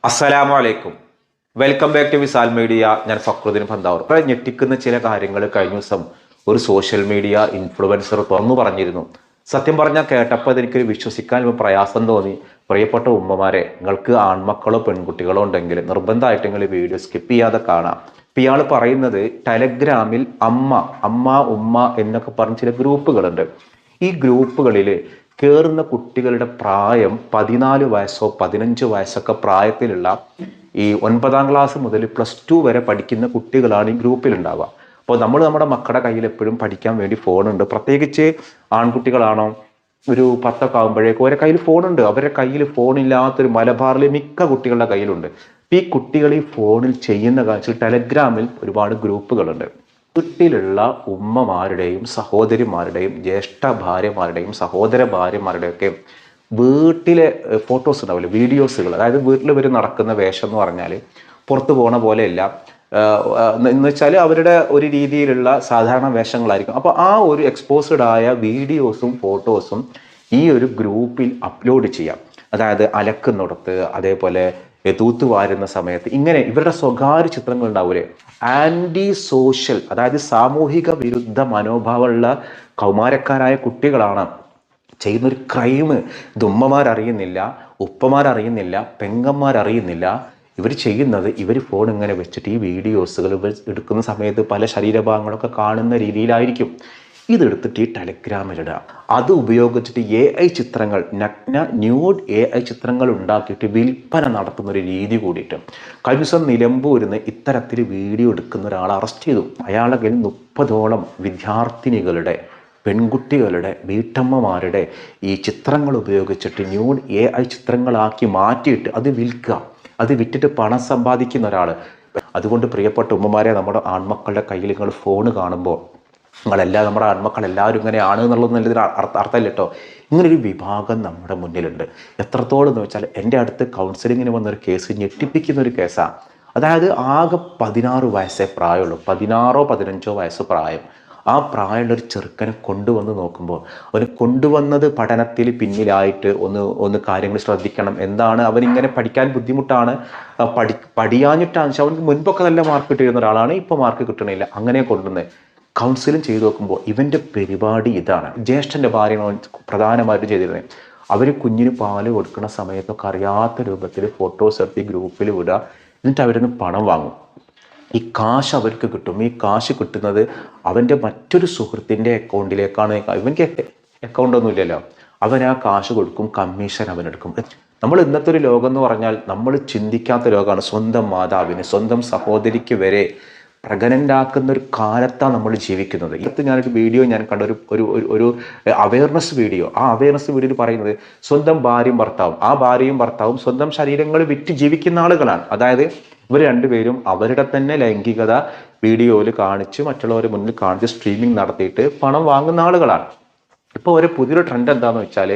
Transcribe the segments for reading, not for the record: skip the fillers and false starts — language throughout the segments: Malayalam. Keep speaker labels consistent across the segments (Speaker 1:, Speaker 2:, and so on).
Speaker 1: അസ്സലാമു അലൈക്കും. Welcome back to Visal media. ഞാൻ ഫക്രുദ്ദീൻ പന്താവൂർ. ഞെട്ടിക്കുന്ന ചില കാര്യങ്ങൾ കഴിഞ്ഞ ദിവസം ഒരു സോഷ്യൽ മീഡിയ ഇൻഫ്ലുവൻസർ തുറന്നു പറഞ്ഞിരുന്നു. സത്യം പറഞ്ഞാൽ കേട്ടപ്പോൾ അതെനിക്കൊരു വിശ്വസിക്കാൻ പ്രയാസം തോന്നി. പ്രിയപ്പെട്ട ഉമ്മമാരെ, നിങ്ങൾക്ക് ആൺമക്കളോ പെൺകുട്ടികളോ ഉണ്ടെങ്കിൽ നിർബന്ധമായിട്ട് നിങ്ങൾ വീഡിയോ സ്കിപ്പ് ചെയ്യാതെ കാണാം. ഇപ്പം ഇയാൾ പറയുന്നത് ടെലഗ്രാമിൽ അമ്മ അമ്മ ഉമ്മ എന്നൊക്കെ പറഞ്ഞ ചില ഗ്രൂപ്പുകളുണ്ട്. ഈ ഗ്രൂപ്പുകളിൽ കയറുന്ന കുട്ടികളുടെ പ്രായം 14 വയസ്സോ 15 വയസ്സൊക്കെ പ്രായത്തിലുള്ള ഈ 9ാം ക്ലാസ് മുതൽ +2 വരെ പഠിക്കുന്ന കുട്ടികളാണ് ഈ ഗ്രൂപ്പിൽ ഉണ്ടാവുക. അപ്പോൾ നമ്മുടെ മക്കളുടെ കയ്യിൽ എപ്പോഴും പഠിക്കാൻ വേണ്ടി ഫോണുണ്ട്. പ്രത്യേകിച്ച് ആൺകുട്ടികളാണോ ഒരു 10ഒക്കെ ആകുമ്പോഴേക്കും അവരുടെ കയ്യിൽ ഫോണുണ്ട്. അവരുടെ കയ്യിൽ ഫോണില്ലാത്തൊരു മലബാറിലെ മിക്ക കുട്ടികളുടെ കയ്യിലുണ്ട്. ഈ കുട്ടികൾ ഈ ഫോണിൽ ചെയ്യുന്ന കാഴ്ച ടെലഗ്രാമിൽ ഒരുപാട് ഗ്രൂപ്പുകളുണ്ട്. വീട്ടിലുള്ള ഉമ്മമാരുടെയും സഹോദരിമാരുടെയും ജ്യേഷ്ഠ ഭാര്യമാരുടെയും സഹോദര ഭാര്യമാരുടെയും ഒക്കെ വീട്ടിലെ ഫോട്ടോസ് ഉണ്ടാവില്ല, വീഡിയോസുകൾ. അതായത് വീട്ടിൽ ഇവർ നടക്കുന്ന വേഷം എന്ന് പറഞ്ഞാൽ പുറത്തു പോണ പോലെയല്ല എന്ന് വെച്ചാൽ അവരുടെ ഒരു രീതിയിലുള്ള സാധാരണ വേഷങ്ങളായിരിക്കും. അപ്പോൾ ആ ഒരു എക്സ്പോസ്ഡ് ആയ വീഡിയോസും ഫോട്ടോസും ഈ ഒരു ഗ്രൂപ്പിൽ അപ്ലോഡ് ചെയ്യാം. അതായത് അലക്കുന്നിടത്ത്, അതേപോലെ തൂത്തുവാരുന്ന സമയത്ത്, ഇങ്ങനെ ഇവരുടെ സ്വകാര്യ ചിത്രങ്ങൾ ഉണ്ടാവൂലേ. ആൻറ്റി സോഷ്യൽ, അതായത് സാമൂഹിക വിരുദ്ധ മനോഭാവമുള്ള കൗമാരക്കാരായ കുട്ടികളാണ് ചെയ്യുന്നൊരു ക്രൈം. ഇത് ഉമ്മമാരറിയുന്നില്ല, ഉപ്പമാരറിയുന്നില്ല, പെങ്ങന്മാരറിയുന്നില്ല. ഇവർ ചെയ്യുന്നത്, ഇവർ ഫോൺ ഇങ്ങനെ വെച്ചിട്ട് ഈ വീഡിയോസുകൾ ഇവർ എടുക്കുന്ന സമയത്ത് പല ശരീരഭാഗങ്ങളൊക്കെ കാണുന്ന രീതിയിലായിരിക്കും. ഇതെടുത്തിട്ട് ഈ ടെലഗ്രാമിലിടുക. അത് ഉപയോഗിച്ചിട്ട് AI ചിത്രങ്ങൾ, നഗ്ന ന്യൂഡ് AI ചിത്രങ്ങൾ ഉണ്ടാക്കിയിട്ട് വിൽപ്പന നടത്തുന്ന ഒരു രീതി കൂടിയിട്ട് കഴിഞ്ഞ ദിവസം നിലമ്പൂരിൽ ഇത്തരത്തിൽ വീഡിയോ എടുക്കുന്ന ഒരാളെ അറസ്റ്റ് ചെയ്തു. അയാളുടെ കയ്യിൽ 30ഓളം വിദ്യാർത്ഥിനികളുടെ, പെൺകുട്ടികളുടെ, വീട്ടമ്മമാരുടെ ഈ ചിത്രങ്ങൾ ഉപയോഗിച്ചിട്ട് ന്യൂഡ് AI ചിത്രങ്ങളാക്കി മാറ്റിയിട്ട് അത് വിൽക്കുക. അത് വിറ്റിട്ട് പണം സമ്പാദിക്കുന്ന ഒരാൾ. അതുകൊണ്ട് പ്രിയപ്പെട്ട ഉമ്മമാരെ, നമ്മുടെ ആൺമക്കളുടെ കയ്യിൽ നിങ്ങൾ ഫോൺ കാണുമ്പോൾ നമ്മുടെ ആൺമക്കളെല്ലാവരും ഇങ്ങനെയാണ് എന്നുള്ളത് നല്ലൊരു അർത്ഥമല്ല കേട്ടോ. ഇങ്ങനൊരു വിഭാഗം നമ്മുടെ മുന്നിലുണ്ട്. എത്രത്തോളം എന്ന് വെച്ചാൽ എൻ്റെ അടുത്ത് കൗൺസിലിങ്ങിന് വന്നൊരു കേസ് ഞെട്ടിപ്പിക്കുന്ന ഒരു കേസാണ്. അതായത് ആകെ 16 വയസ്സേ പ്രായമുള്ളൂ, 16ഓ 15ഓ വയസ്സ് പ്രായം. ആ പ്രായമുള്ളൊരു ചെറുക്കനെ കൊണ്ടുവന്ന് നോക്കുമ്പോൾ അവന് കൊണ്ടുവന്നത് പഠനത്തിൽ പിന്നിലായിട്ട് ഒന്ന് കാര്യങ്ങൾ ശ്രദ്ധിക്കണം. എന്താണ് അവനിങ്ങനെ പഠിക്കാൻ ബുദ്ധിമുട്ടാണ്, പഠിയാഞ്ഞിട്ടാണ് വെച്ചാൽ അവർക്ക് മുൻപൊക്കെ നല്ല മാർക്ക് കിട്ടിയിരുന്ന ഒരാളാണ്, ഇപ്പോൾ മാർക്ക് കിട്ടണില്ല. അങ്ങനെ കൊണ്ടുവന്ന് കൗൺസിലിംഗ് ചെയ്ത് നോക്കുമ്പോൾ ഇവൻ്റെ പരിപാടി ഇതാണ്. ജ്യേഷ്ഠൻ്റെ ഭാര്യയാണ് പ്രധാനമായിട്ടും ചെയ്തിരുന്നത്. അവർ കുഞ്ഞിന് പാല് കൊടുക്കുന്ന സമയത്തൊക്കെ അറിയാത്ത രൂപത്തിൽ ഫോട്ടോസ് എടുത്ത് ഗ്രൂപ്പിൽ വിടുക. എന്നിട്ട് അവരിന്ന് പണം വാങ്ങും. ഈ കാശ് അവർക്ക് കിട്ടും. ഈ കാശ് കിട്ടുന്നത് അവൻ്റെ മറ്റൊരു സുഹൃത്തിൻ്റെ അക്കൗണ്ടിലേക്കാണ്. ഇവൻ്റെ അക്കൗണ്ടൊന്നുമില്ലല്ലോ. അവൻ ആ കാശ് കൊടുക്കും, കമ്മീഷൻ അവനെടുക്കും. നമ്മൾ ഇന്നത്തെ ഒരു ലോകം എന്ന് പറഞ്ഞാൽ നമ്മൾ ചിന്തിക്കാത്ത ലോകമാണ്. സ്വന്തം മാതാവിന്, സ്വന്തം സഹോദരിക്ക് വരെ പ്രഗ്നൻ്റ് ആക്കുന്ന ഒരു കാലത്താണ് നമ്മൾ ജീവിക്കുന്നത്. ഇന്നത്തെ ഞാനൊരു വീഡിയോ കണ്ട ഒരു അവയർനെസ് വീഡിയോ. ആ അവയർനെസ് വീഡിയോയിൽ പറയുന്നത് സ്വന്തം ഭാര്യയും ഭർത്താവും, ആ ഭാര്യയും ഭർത്താവും സ്വന്തം ശരീരങ്ങൾ വിറ്റ് ജീവിക്കുന്ന ആളുകളാണ്. അതായത് ഇവർ രണ്ടുപേരും അവരുടെ തന്നെ ലൈംഗികത വീഡിയോയിൽ കാണിച്ച് മറ്റുള്ളവരെ മുന്നിൽ കാണിച്ച് സ്ട്രീമിംഗ് നടത്തിയിട്ട് പണം വാങ്ങുന്ന ആളുകളാണ്. ഇപ്പോൾ ഒരു പുതിയൊരു ട്രെൻഡ് എന്താണെന്ന് വെച്ചാൽ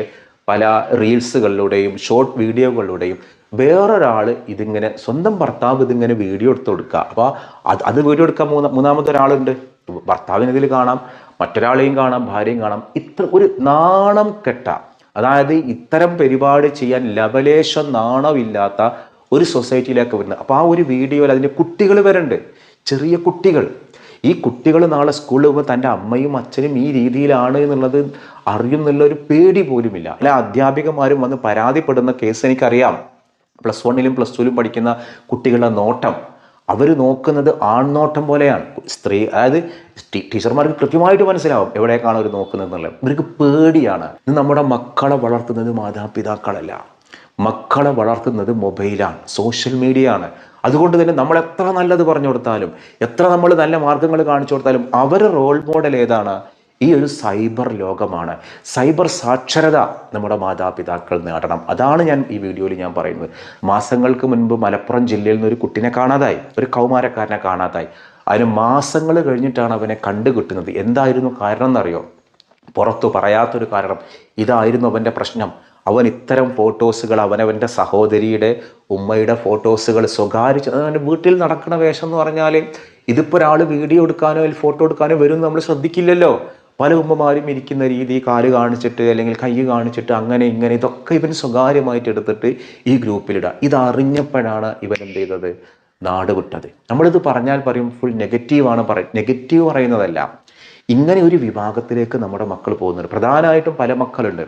Speaker 1: പല റീൽസുകളിലൂടെയും ഷോർട്ട് വീഡിയോകളിലൂടെയും വേറൊരാൾ ഇതിങ്ങനെ, സ്വന്തം ഭർത്താവ് ഇതിങ്ങനെ വീഡിയോ എടുത്ത് കൊടുക്കുക. അപ്പോൾ അത് വീഡിയോ എടുക്കാൻ മൂന്നാമതൊരാളുണ്ട്. ഭർത്താവിന് ഇതിൽ കാണാം, മറ്റൊരാളെയും കാണാം, ഭാര്യയും കാണാം. ഇത്ര ഒരു നാണം കെട്ട, അതായത് ഇത്തരം പരിപാടി ചെയ്യാൻ ലവലേശം നാണമില്ലാത്ത ഒരു സൊസൈറ്റിയിലേക്ക് വരുന്നത്. അപ്പോൾ ആ ഒരു വീഡിയോയിൽ അതിൻ്റെ കുട്ടികൾ വരുന്നുണ്ട്, ചെറിയ കുട്ടികൾ. ഈ കുട്ടികൾ നാളെ സ്കൂളിൽ പോകുമ്പോൾ തൻ്റെ അമ്മയും അച്ഛനും ഈ രീതിയിലാണ് എന്നുള്ളത് അറിയുന്നുള്ള ഒരു പേടി പോലുമില്ല. അല്ല, അധ്യാപികമാരും വന്ന് പരാതിപ്പെടുന്ന കേസ് എനിക്കറിയാം. +1ലും +2ലും പഠിക്കുന്ന കുട്ടികളുടെ നോട്ടം, അവർ നോക്കുന്നത് ആൺനോട്ടം പോലെയാണ്. സ്ത്രീ, അതായത് ടീച്ചർമാർക്ക് കൃത്യമായിട്ട് മനസ്സിലാവും എവിടേക്കാണ് അവർ നോക്കുന്നത് എന്നുള്ളത്. ഇവർക്ക് പേടിയാണ്. ഇത് നമ്മുടെ മക്കളെ വളർത്തുന്നത് മാതാപിതാക്കളല്ല, മക്കളെ വളർത്തുന്നത് മൊബൈലാണ്, സോഷ്യൽ മീഡിയ ആണ്. അതുകൊണ്ട് തന്നെ നമ്മൾ എത്ര നല്ലത് പറഞ്ഞു കൊടുത്താലും, എത്ര നമ്മൾ നല്ല മാർഗങ്ങൾ കാണിച്ചു കൊടുത്താലും, അവരുടെ റോൾ മോഡൽ ഏതാണ്? ഈ ഒരു സൈബർ ലോകമാണ്. സൈബർ സാക്ഷരത നമ്മുടെ മാതാപിതാക്കൾ നേടണം. അതാണ് ഞാൻ ഈ വീഡിയോയിൽ ഞാൻ പറയുന്നത്. മാസങ്ങൾക്ക് മുൻപ് മലപ്പുറം ജില്ലയിൽ നിന്ന് ഒരു കുട്ടിനെ കാണാതായി, ഒരു കൗമാരക്കാരനെ കാണാതായി. അതിന് മാസങ്ങൾ കഴിഞ്ഞിട്ടാണ് അവനെ കണ്ടുകിട്ടുന്നത്. എന്തായിരുന്നു കാരണം എന്നറിയോ? പുറത്തു പറയാത്തൊരു കാരണം. ഇതായിരുന്നു അവൻ്റെ പ്രശ്നം. അവൻ ഇത്തരം ഫോട്ടോസുകൾ, അവനവൻ്റെ സഹോദരിയുടെ ഉമ്മയുടെ ഫോട്ടോസുകൾ സ്വകാര്യ, അവൻ്റെ വീട്ടിൽ നടക്കുന്ന വേഷം എന്ന് പറഞ്ഞാൽ ഇതിപ്പോൾ ഒരാൾ വീഡിയോ എടുക്കാനോ ഫോട്ടോ എടുക്കാനോ വരും നമ്മൾ ശ്രദ്ധിക്കില്ലല്ലോ. പല ഉമ്മമാരും ഇരിക്കുന്ന രീതി കാല് കാണിച്ചിട്ട് അല്ലെങ്കിൽ കൈ കാണിച്ചിട്ട് അങ്ങനെ ഇങ്ങനെ ഇതൊക്കെ ഇവൻ സ്വകാര്യമായിട്ട് എടുത്തിട്ട് ഈ ഗ്രൂപ്പിലിടുക. ഇതറിഞ്ഞപ്പോഴാണ് ഇവൻ എന്ത് ചെയ്തത്, നാട് വിട്ടത്. നമ്മളിത് പറഞ്ഞാൽ പറയും ഫുൾ നെഗറ്റീവാണ് നെഗറ്റീവ് പറയുന്നതല്ല, ഇങ്ങനെ ഒരു വിഭാഗത്തിലേക്ക് നമ്മുടെ മക്കൾ പോകുന്നുണ്ട്. പ്രധാനമായിട്ടും പല മക്കളുണ്ട്,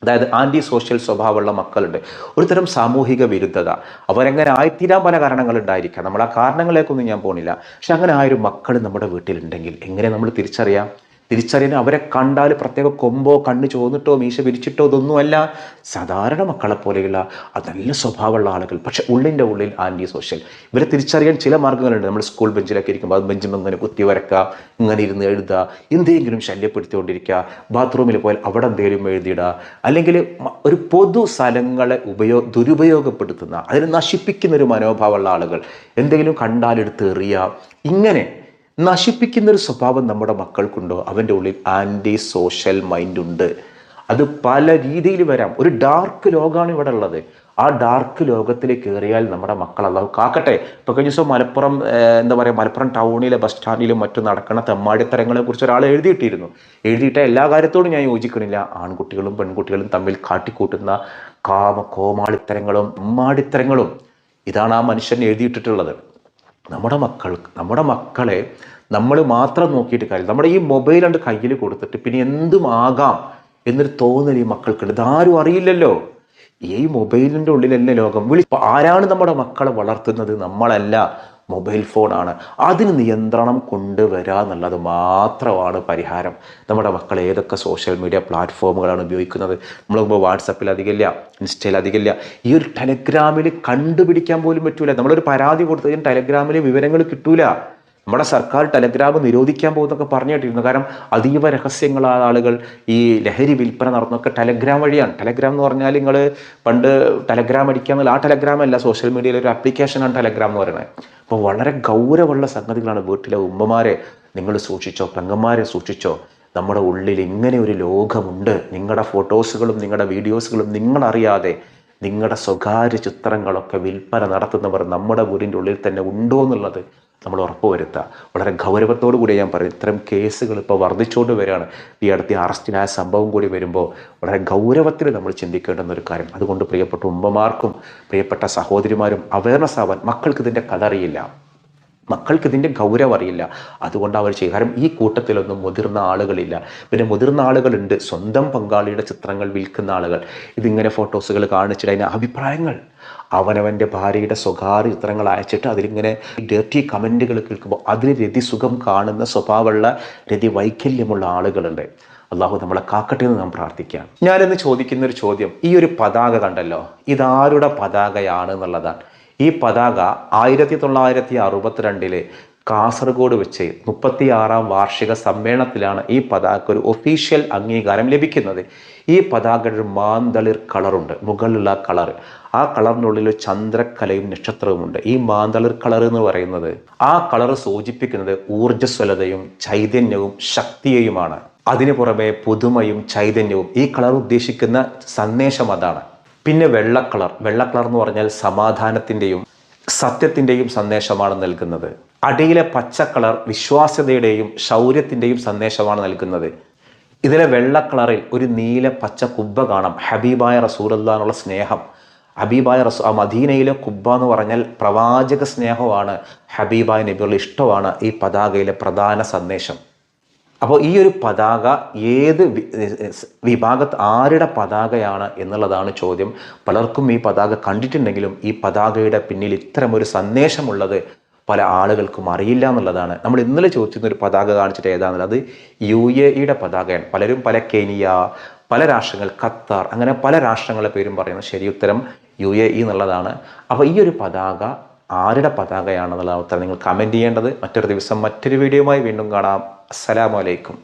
Speaker 1: അതായത് ആൻറ്റി സോഷ്യൽ സ്വഭാവമുള്ള മക്കളുണ്ട്. ഒരു തരം സാമൂഹിക വിരുദ്ധത, അവരെങ്ങനെ ആയിത്തീരാൻ പല കാരണങ്ങളുണ്ടായിരിക്കാം. നമ്മൾ ആ കാരണങ്ങളിലേക്കൊന്നും ഞാൻ പോണില്ല. പക്ഷെ അങ്ങനെ ആയൊരു മക്കൾ നമ്മുടെ വീട്ടിലുണ്ടെങ്കിൽ എങ്ങനെ നമ്മൾ തിരിച്ചറിയാൻ അവരെ കണ്ടാൽ പ്രത്യേക കൊമ്പോ കണ്ണ് ചോന്നിട്ടോ മീശ വിരിച്ചിട്ടോ ഇതൊന്നുമല്ല. സാധാരണ മക്കളെ പോലെയുള്ള നല്ല സ്വഭാവമുള്ള ആളുകൾ, പക്ഷെ ഉള്ളിൻ്റെ ഉള്ളിൽ ആൻറ്റി സോഷ്യൽ. ഇവരെ തിരിച്ചറിയാൻ ചില മാർഗ്ഗങ്ങളുണ്ട്. നമ്മൾ സ്കൂൾ ബെഞ്ചിലൊക്കെ ഇരിക്കുമ്പോൾ അത് ബെഞ്ചും ഇങ്ങനെ കുത്തി വരക്കുക, ഇങ്ങനെ ഇരുന്ന് എഴുതുക, എന്തെങ്കിലും ശല്യപ്പെടുത്തിക്കൊണ്ടിരിക്കുക. ബാത്റൂമിൽ പോയാൽ അവിടെ എന്തെങ്കിലും എഴുതിയിടുക, അല്ലെങ്കിൽ ഒരു പൊതു സ്ഥലങ്ങളെ ദുരുപയോഗപ്പെടുത്തുന്ന, അതിനെ നശിപ്പിക്കുന്ന ഒരു മനോഭാവമുള്ള ആളുകൾ, എന്തെങ്കിലും കണ്ടാലെടുത്ത് എറിയുക, ഇങ്ങനെ നശിപ്പിക്കുന്നൊരു സ്വഭാവം നമ്മുടെ മക്കൾക്കുണ്ടോ, അവൻ്റെ ഉള്ളിൽ ആൻറ്റി സോഷ്യൽ മൈൻഡ് ഉണ്ട്. അത് പല രീതിയിൽ വരാം. ഒരു ഡാർക്ക് ലോകമാണ് ഇവിടെ ഉള്ളത്. ആ ഡാർക്ക് ലോകത്തിലേക്ക് കയറിയാൽ നമ്മുടെ മക്കൾ അല്ലാഹു കാക്കട്ടെ. ഇപ്പോൾ കഴിഞ്ഞ ദിവസം മലപ്പുറം മലപ്പുറം ടൗണിലെ ബസ് സ്റ്റാൻഡിലും മറ്റും നടക്കുന്ന തെമ്മാടിത്തരങ്ങളെ കുറിച്ച് ഒരാൾ എഴുതിയിട്ട എല്ലാ കാര്യത്തോടും ഞാൻ യോജിക്കണില്ല. ആൺകുട്ടികളും പെൺകുട്ടികളും തമ്മിൽ കാട്ടിക്കൂട്ടുന്ന കോമാളിത്തരങ്ങളും ഉമ്മാടിത്തരങ്ങളും ഇതാണ് ആ മനുഷ്യൻ എഴുതിയിട്ടിട്ടുള്ളത്. നമ്മുടെ മക്കളെ നമ്മൾ മാത്രം നോക്കിയിട്ട് കാര്യം. നമ്മുടെ ഈ മൊബൈൽ കണ്ട് കയ്യിൽ കൊടുത്തിട്ട് പിന്നെ എന്തുമാകാം എന്നൊരു തോന്നൽ ഈ മക്കൾക്കുണ്ട്. ഇതാരും അറിയില്ലല്ലോ. ഈ മൊബൈലിൻ്റെ ഉള്ളിലല്ലേ ലോകം. ആരാണ് നമ്മുടെ മക്കളെ വളർത്തുന്നത്? നമ്മളല്ല, മൊബൈൽ ഫോണാണ്. അതിന് നിയന്ത്രണം കൊണ്ടുവരിക എന്നുള്ളത് മാത്രമാണ് പരിഹാരം. നമ്മുടെ മക്കൾ ഏതൊക്കെ സോഷ്യൽ മീഡിയ പ്ലാറ്റ്ഫോമുകളാണ് ഉപയോഗിക്കുന്നത്? നമ്മളിപ്പോൾ വാട്സപ്പിൽ അധികമില്ല, ഇൻസ്റ്റയിൽ അധികമില്ല. ഈ ഒരു ടെലഗ്രാമിൽ കണ്ടുപിടിക്കാൻ പോലും പറ്റൂല. നമ്മളൊരു പരാതി കൊടുത്തതിന് ടെലഗ്രാമിൽ വിവരങ്ങൾ കിട്ടൂല. നമ്മുടെ സർക്കാർ ടെലഗ്രാം നിരോധിക്കാൻ പോകുന്നൊക്കെ പറഞ്ഞു കേട്ടിരുന്നു. കാരണം അതീവ രഹസ്യങ്ങളായ ആളുകൾ ഈ ലഹരി വിൽപ്പന നടന്നൊക്കെ ടെലഗ്രാം വഴിയാണ്. ടെലഗ്രാം എന്ന് പറഞ്ഞാൽ നിങ്ങൾ പണ്ട് ടെലഗ്രാം അടിക്കാമെന്നുള്ള ആ ടെലഗ്രാം അല്ല, സോഷ്യൽ മീഡിയയിലെ ഒരു ആപ്ലിക്കേഷനാണ് ടെലഗ്രാം എന്ന് പറയുന്നത്. അപ്പോൾ വളരെ ഗൗരവമുള്ള സംഗതികളാണ്. വീട്ടിലെ ഉമ്മമാരെ നിങ്ങൾ സൂക്ഷിച്ചോ, പെങ്ങന്മാരെ സൂക്ഷിച്ചോ. നമ്മുടെ ഉള്ളിൽ ഇങ്ങനെ ഒരു ലോകമുണ്ട്. നിങ്ങളുടെ ഫോട്ടോസുകളും നിങ്ങളുടെ വീഡിയോസുകളും നിങ്ങളറിയാതെ നിങ്ങളുടെ സ്വകാര്യ ചിത്രങ്ങളൊക്കെ വിൽപ്പന നടത്തുന്നവർ നമ്മുടെ വീടിൻ്റെ ഉള്ളിൽ തന്നെ ഉണ്ടോ എന്നുള്ളത് നമ്മൾ ഉറപ്പുവരുത്തുക. വളരെ ഗൗരവത്തോടു കൂടി ഞാൻ പറയും. ഇത്തരം കേസുകൾ ഇപ്പോൾ വർദ്ധിച്ചുകൊണ്ട് വരികയാണ്. ഈ അടുത്ത അറസ്റ്റിനായ സംഭവം കൂടി വരുമ്പോൾ വളരെ ഗൗരവത്തിൽ നമ്മൾ ചിന്തിക്കേണ്ടുന്ന ഒരു കാര്യം. അതുകൊണ്ട് പ്രിയപ്പെട്ട ഉമ്മമാർക്കും പ്രിയപ്പെട്ട സഹോദരിമാരും അവയർനെസ് ആവാൻ. മക്കൾക്ക് ഇതിൻ്റെ കഥ അറിയില്ല, മക്കൾക്ക് ഇതിൻ്റെ ഗൗരവം അറിയില്ല. അതുകൊണ്ട് അവർ ചെയ്യും. കാരണം ഈ കൂട്ടത്തിലൊന്നും മുതിർന്ന ആളുകളില്ല. പിന്നെ മുതിർന്ന ആളുകളുണ്ട്, സ്വന്തം പങ്കാളിയുടെ ചിത്രങ്ങൾ വിൽക്കുന്ന ആളുകൾ. ഇതിങ്ങനെ ഫോട്ടോസുകൾ കാണിച്ചിട്ട് അതിന് അഭിപ്രായങ്ങൾ, അവനവൻ്റെ ഭാര്യയുടെ സ്വകാര്യ ചിത്രങ്ങൾ അയച്ചിട്ട് അതിലിങ്ങനെ ഡേർട്ടി കമൻറ്റുകൾ കേൾക്കുമ്പോൾ അതിൽ രതിസുഖം കാണുന്ന സ്വഭാവമുള്ള രതിവൈകല്യമുള്ള ആളുകളുണ്ട്. അള്ളാഹു നമ്മളെ കാക്കട്ടെ എന്ന് നാം പ്രാർത്ഥിക്കാം. ഞാനിന്ന് ചോദിക്കുന്നൊരു ചോദ്യം, ഈ ഒരു പതാക കണ്ടല്ലോ, ഇതാരുടെ പതാകയാണ് എന്നുള്ളതാണ്. ഈ പതാക 1962 കാസർഗോഡ് വെച്ച് 36ാം വാർഷിക സമ്മേളനത്തിലാണ് ഈ പതാക ഒരു ഒഫീഷ്യൽ അംഗീകാരം ലഭിക്കുന്നത്. ഈ പതാകയുടെ മാന്തളിർ കളറുണ്ട്, മുകളിലുള്ള കളർ. ആ കളറിനുള്ളിൽ ചന്ദ്രക്കലയും നക്ഷത്രവുമുണ്ട്. ഈ മാന്തളിർ കളർ എന്ന് പറയുന്നത്, ആ കളർ സൂചിപ്പിക്കുന്നത് ഊർജ്ജസ്വലതയും ചൈതന്യവും ശക്തിയെയുമാണ്. അതിനു പുറമെ പുതുമയും ചൈതന്യവും. ഈ കളർ ഉദ്ദേശിക്കുന്ന സന്ദേശം അതാണ്. പിന്നെ വെള്ളക്കളർ എന്ന് പറഞ്ഞാൽ സമാധാനത്തിൻ്റെയും സത്യത്തിൻ്റെയും സന്ദേശമാണ് നൽകുന്നത്. അടിയിലെ പച്ചക്കളർ വിശ്വാസ്യതയുടെയും ശൗര്യത്തിൻ്റെയും സന്ദേശമാണ് നൽകുന്നത്. ഇതിലെ വെള്ളക്കളറിൽ ഒരു നീല പച്ച കുബ്ബ കാണാം. ഹബീബായ റസൂലുള്ളാഹിനുള്ള സ്നേഹം. ഹബീബായ മദീനയിലെ കുബ്ബ എന്ന് പറഞ്ഞാൽ പ്രവാചക സ്നേഹമാണ്, ഹബീബായ നബിയുള്ള ഇഷ്ടമാണ് ഈ പതാകയിലെ പ്രധാന സന്ദേശം. അപ്പോൾ ഈ ഒരു പതാക ഏത് ആരുടെ പതാകയാണ് എന്നുള്ളതാണ് ചോദ്യം. പലർക്കും ഈ പതാക കണ്ടിട്ടുണ്ടെങ്കിലും ഈ പതാകയുടെ പിന്നിൽ ഇത്തരമൊരു സന്ദേശമുള്ളത് പല ആളുകൾക്കും അറിയില്ല എന്നുള്ളതാണ്. നമ്മൾ ഇന്നലെ ചോദിച്ചിരുന്ന ഒരു പതാക കാണിച്ചിട്ട് ഏതാണെന്നുള്ളത് UAE പതാകയാണ്. പലരും പല കെനിയ, പല രാഷ്ട്രങ്ങൾ, ഖത്തർ, അങ്ങനെ പല രാഷ്ട്രങ്ങളുടെ പേരും പറയുന്നു. ശരി ഉത്തരം UAE എന്നുള്ളതാണ്. അപ്പോൾ ഈ ഒരു പതാക ആരുടെ പതാകയാണെന്നുള്ള ഉത്തരം നിങ്ങൾ കമൻറ്റ് ചെയ്യേണ്ടത്. മറ്റൊരു ദിവസം മറ്റൊരു വീഡിയോയുമായി വീണ്ടും കാണാം. അസ്സലാമു അലൈക്കും.